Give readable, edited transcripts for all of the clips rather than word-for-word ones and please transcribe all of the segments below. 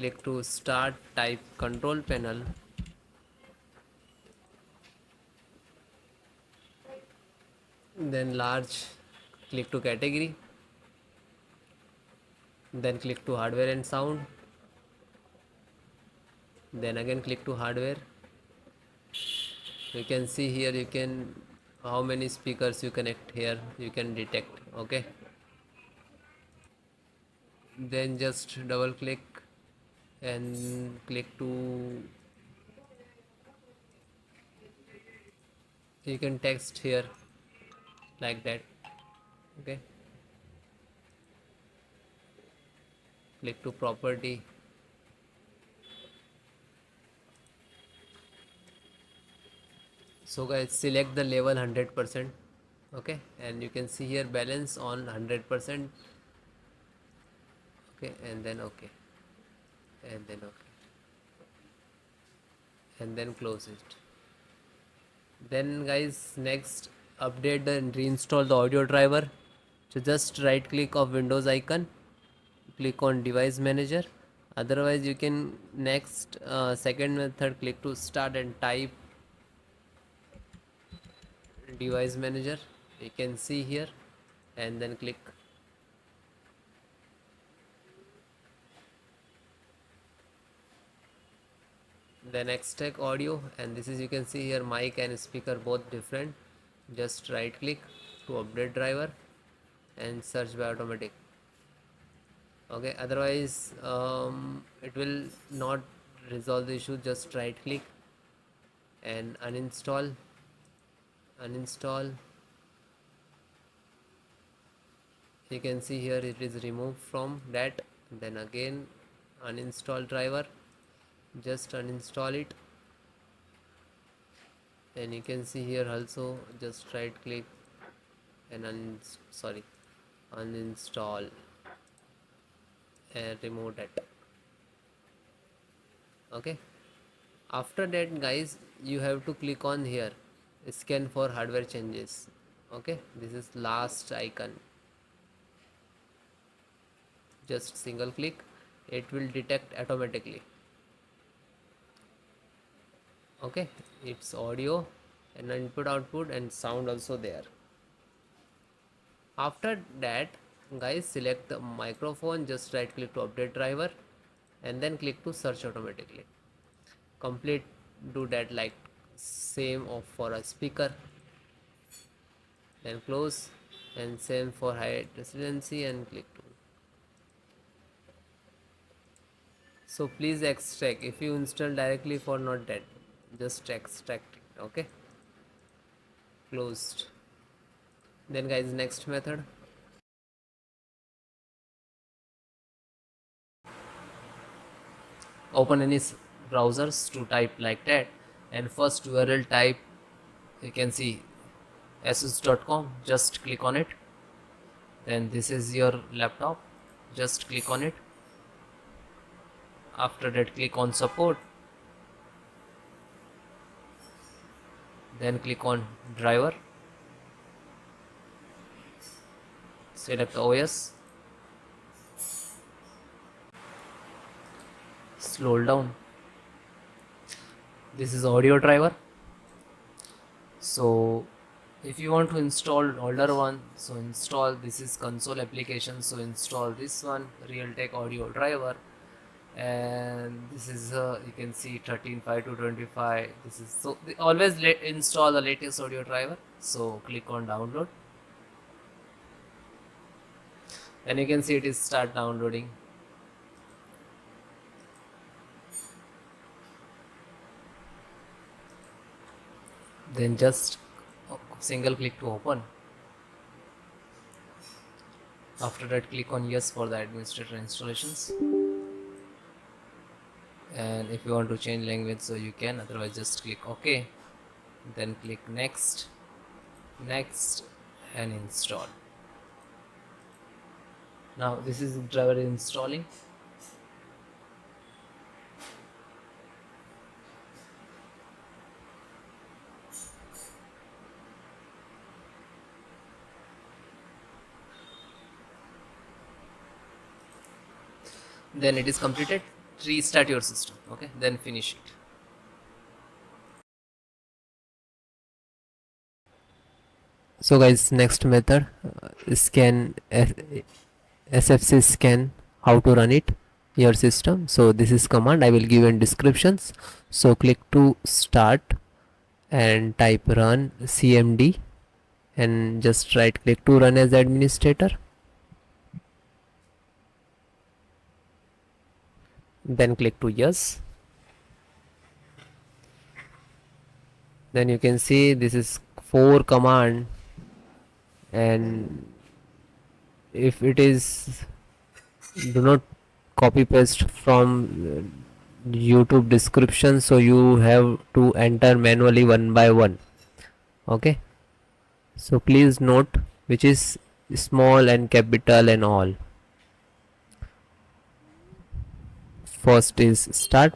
click to start, type control panel, then large, click to category, then click to hardware and sound, then again click to hardware. You can see here, you can how many speakers you connect here, you can detect. Okay, then just double click and click to, you can text here like that. Okay, click to property, so guys select the level 100%. Okay, and you can see here balance on 100%. Okay, and then okay, and then okay, and then close it. Then guys, next, update and reinstall the audio driver. So just right click of Windows icon, click on device manager. Otherwise you can next second method, click to start and type device manager. You can see here, and then click. Then extract audio, and this is, you can see here mic and speaker both different. Just right click to update driver and search by automatic. Okay, otherwise it will not resolve the issue. Just right click and uninstall. You can see here it is removed from that. Then again uninstall driver, just uninstall it. And you can see here also, just right click and uninstall and remove that. Okay, after that guys, you have to click on here, scan for hardware changes. Okay, this is last icon. Just single click, it will detect automatically. Okay, it's audio and input output and sound also there. After that guys, select the microphone, just right click to update driver and then click to search automatically. Complete, do that like same of for a speaker, then close, and same for high residency and click to. So please extract, if you install directly for not that, just extract it. Okay, closed. Then guys, next method, open any browsers to type like that, and first URL type, you can see asus.com, just click on it. Then this is your laptop, just click on it. After that click on support, then click on driver, select OS, scroll down, this is audio driver. So if you want to install older one, so install, this is console application, so install this one, Realtek audio driver. And this is you can see 13.5 to 25. This is, so always install the latest audio driver. So click on download, and you can see it is start downloading. Then just single click to open. After that click on yes for the administrator installations, and if you want to change language so you can, otherwise just click OK, then click next, next, and install. Now this is driver installing. Then it is completed. restart your system. Okay, then finish it. So guys, next method, scan SFC scan, how to run it your system. So this is command I will give in descriptions. So click to start and type run cmd and just right click to run as administrator, then click to yes. Then you can see this is 4 command, and if it is, do not copy paste from YouTube description, so you have to enter manually one by one. Okay, so please note which is small and capital and all. First is start.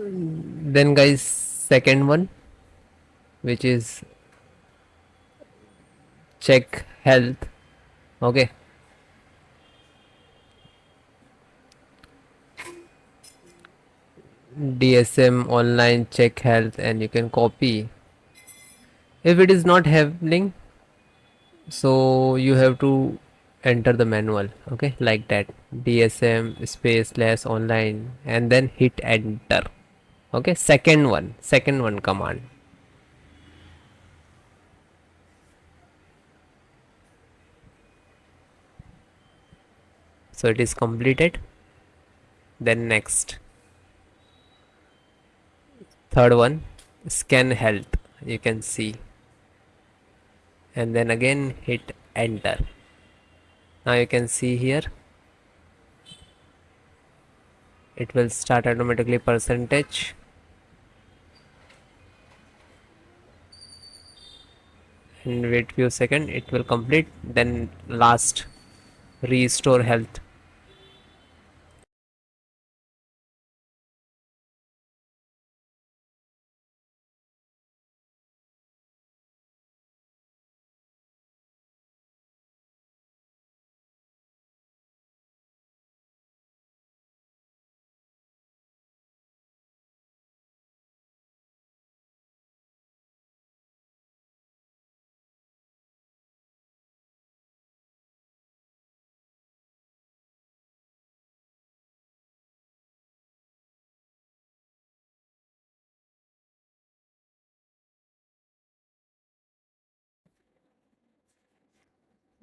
Then guys, second one, which is check health. Okay, DSM online check health, and you can copy. If it is not happening, so you have to enter the manual. Okay, like that, DSM space less online, and then hit enter. Okay, second one command. So it is completed. Then next, third one, scan health, you can see, and then again hit enter. Now you can see here it will start automatically percentage, and wait few seconds, it will complete. Then last, restore health.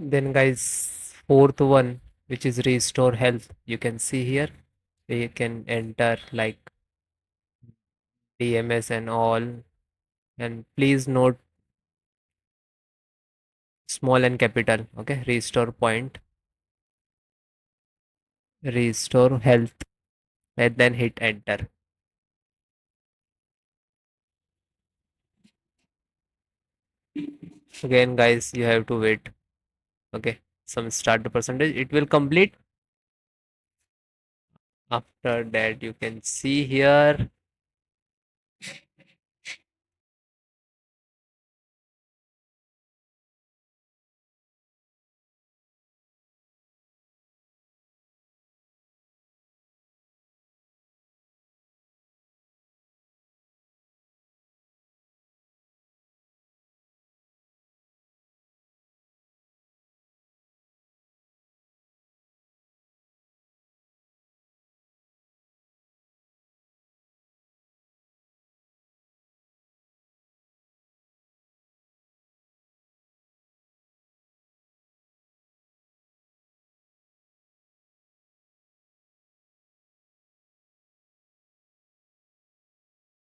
Then guys, fourth one, which is restore health, you can see here we can enter like DMS and all, and please note small and capital. Okay, restore point, restore health, and then hit enter. Again guys, you have to wait. Okay, some start the percentage, it will complete. After that you can see here